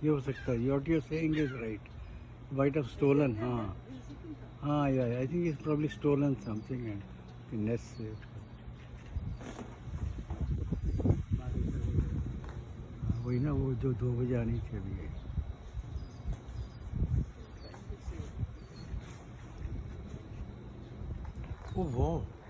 ये हो सकता है. What you're saying is right. Might have stolen. हाँ हाँ yeah. I think he's probably stolen something and the nest से. वही ना वो जो 2 बजे आनी थी अभी. Oh wow.